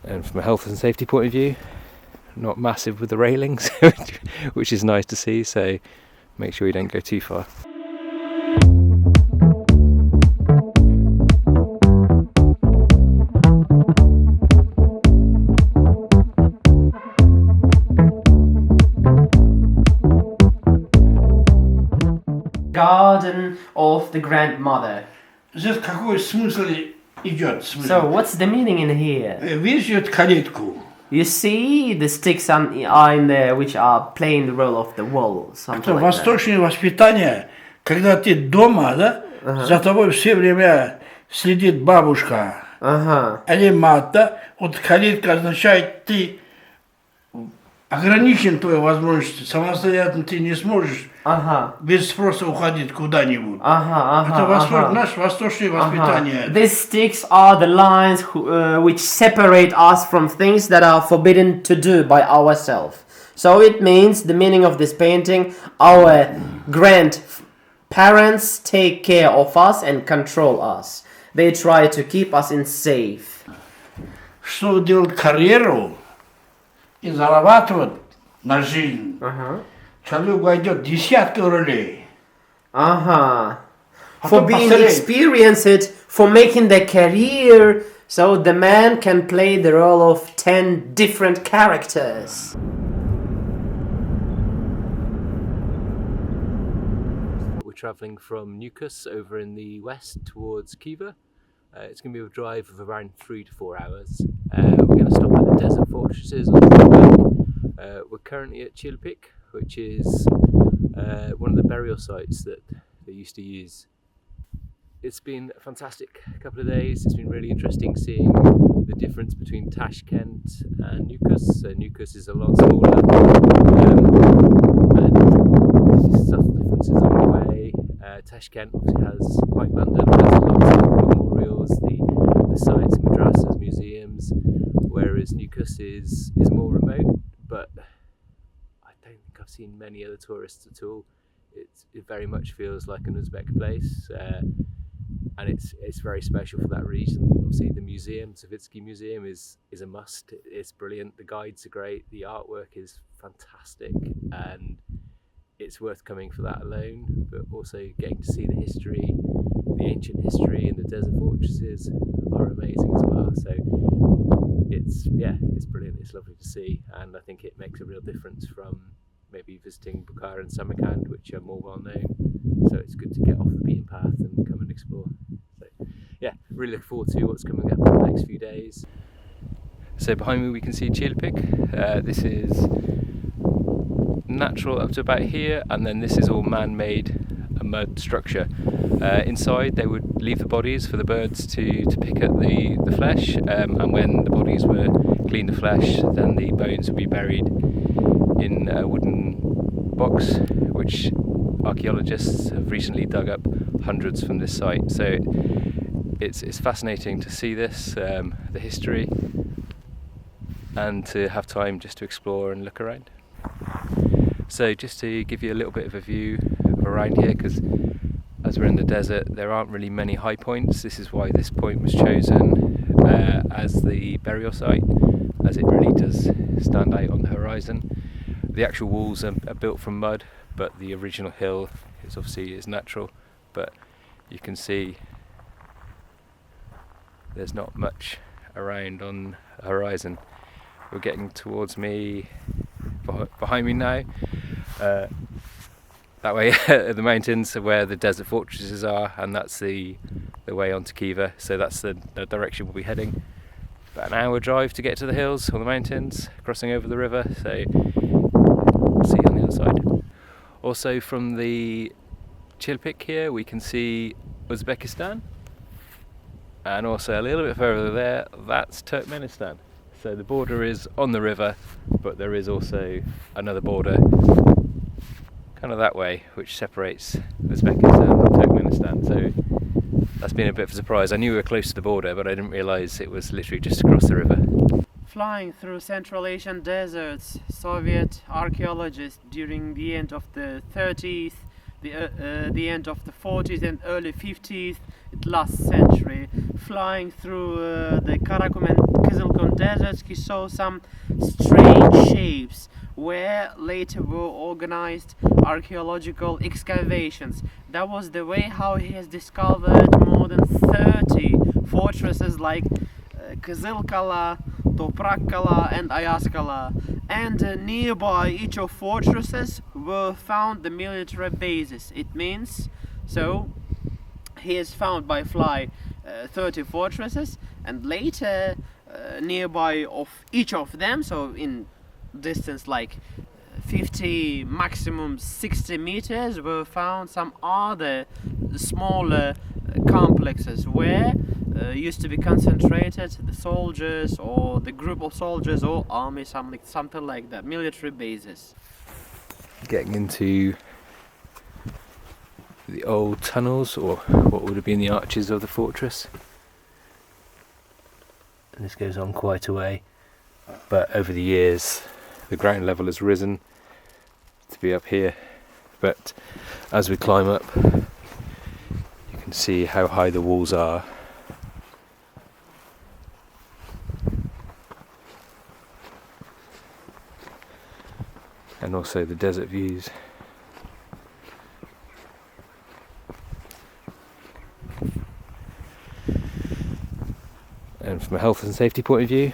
And from a health and safety point of view, not massive with the railings, which is nice to see, so make sure you don't go too far. Garden of the grandmother. Здесь какой смысл идет? So what's the meaning in here? Видишь эту калитку? You see the sticks are in there which are playing the role of the wall. Это восточное воспитание, когда ты дома, да? За тобой все время следит бабушка. Или мать, да? Вот калитка означает, ты ограничен твоей возможности, самостоятельно ты не сможешь без спроса уходить куда-нибудь. Это наше восточное воспитание. These sticks are the lines which separate us from things that are forbidden to do by ourselves. So it means, the meaning of this painting, our grandparents take care of us and control us. They try to keep us in safe. Чтобы делать карьеру и зарабатывать на жизнь, человек войдет десятки ролей. For being experienced, for making their career, so the man can play the role of 10 different characters. We're travelling from Nukus over in the west towards Khiva. It's going to be a drive of around 3 to 4 hours. We're going to stop at the desert fortresses on the way back. We're currently at Chilpyk, which is one of the burial sites that they used to use. It's been a fantastic couple of days. It's been really interesting seeing the difference between Tashkent and Nukus. So Nukus is a lot smaller, and there's subtle differences on the way. Tashkent obviously has, like London, has lots of memorials, the sites, madrasas, museums, whereas Nukus is more remote, but I don't think I've seen many other tourists at all. It very much feels like an Uzbek place, and it's very special for that reason. Obviously the museum, Davies Museum, is a must. It's brilliant, the guides are great, the artwork is fantastic, and it's worth coming for that alone, but also getting to see the history, the ancient history, and the desert fortresses are amazing as well. So it's brilliant, it's lovely to see, and I think it makes a real difference from maybe visiting Bukhara and Samarkand, which are more well known. So it's good to get off the beaten path and come and explore. So yeah, really look forward to what's coming up in the next few days. So behind me we can see Chilpyk. This is natural up to about here, and then this is all man-made, a mud structure. Inside they would leave the bodies for the birds to pick at the flesh, and when the bodies were cleaned of flesh, then the bones would be buried in a wooden box, which archaeologists have recently dug up hundreds from this site. So it's fascinating to see this, the history, and to have time just to explore and look around. So just to give you a little bit of a view of around here, because as we're in the desert there aren't really many high points. This is why this point was chosen as the burial site, as it really does stand out on the horizon. The actual walls are built from mud, but the original hill is natural, but you can see there's not much around on the horizon. We're getting towards me, behind me now. That way the mountains are where the desert fortresses are, and that's the way onto Khiva, so that's the direction we'll be heading. About an hour drive to get to the hills or the mountains, crossing over the river, so we'll see you on the other side. Also from the Chilpyk here we can see Uzbekistan, and also a little bit further there, that's Turkmenistan. So the border is on the river, but there is also another border kind of that way, which separates Uzbekistan from Turkmenistan. So that's been a bit of a surprise. I knew we were close to the border, but I didn't realise it was literally just across the river. Flying through Central Asian deserts, Soviet archaeologists during the end of the 30s, the end of the 40s and early 50s last century. Flying through the Karakum and Kizilkon deserts, he saw some strange shapes where later were organized archaeological excavations. That was the way how he has discovered more than 30 fortresses like Kizilkala, Toprakkala and Ayaskala, and nearby each of fortresses were found the military bases. It means, so he has found by fly 30 fortresses, and later nearby of each of them, so in distance like 50, maximum 60 meters, were found some other smaller complexes where used to be concentrated the soldiers or the group of soldiers or army, something like that, military bases. Getting into the old tunnels, or what would have been the arches of the fortress. And this goes on quite a way, but over the years the ground level has risen to be up here, but as we climb up you can see how high the walls are. And also the desert views. And from a health and safety point of view,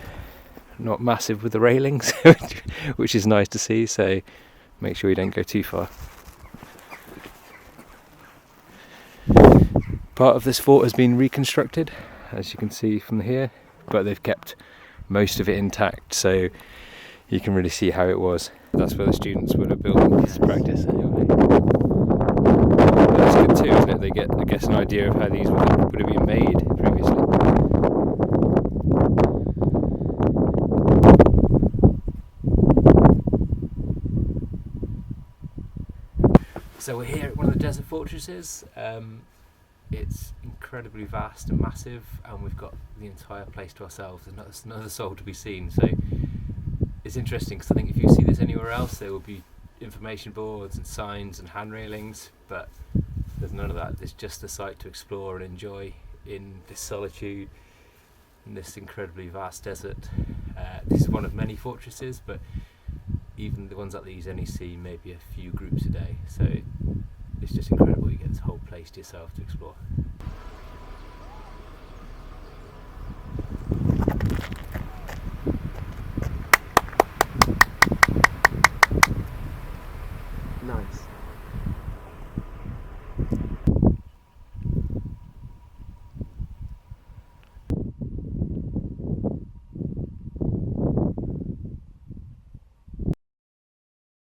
not massive with the railings, which is nice to see, so make sure you don't go too far. Part of this fort has been reconstructed, as you can see from here, but they've kept most of it intact, so you can really see how it was. That's where the students would have built this practice anyway. That's good too, isn't it? They get, I guess, an idea of how these would have been made previously. So we're here at one of the desert fortresses. It's incredibly vast and massive, and we've got the entire place to ourselves. There's another soul to be seen. So it's interesting because I think if you see this anywhere else, there will be information boards and signs and hand railings, but there's none of that. There's just a site to explore and enjoy in this solitude, in this incredibly vast desert. This is one of many fortresses, but even the ones like these only see maybe a few groups a day, so it's just incredible. You get this whole place to yourself to explore.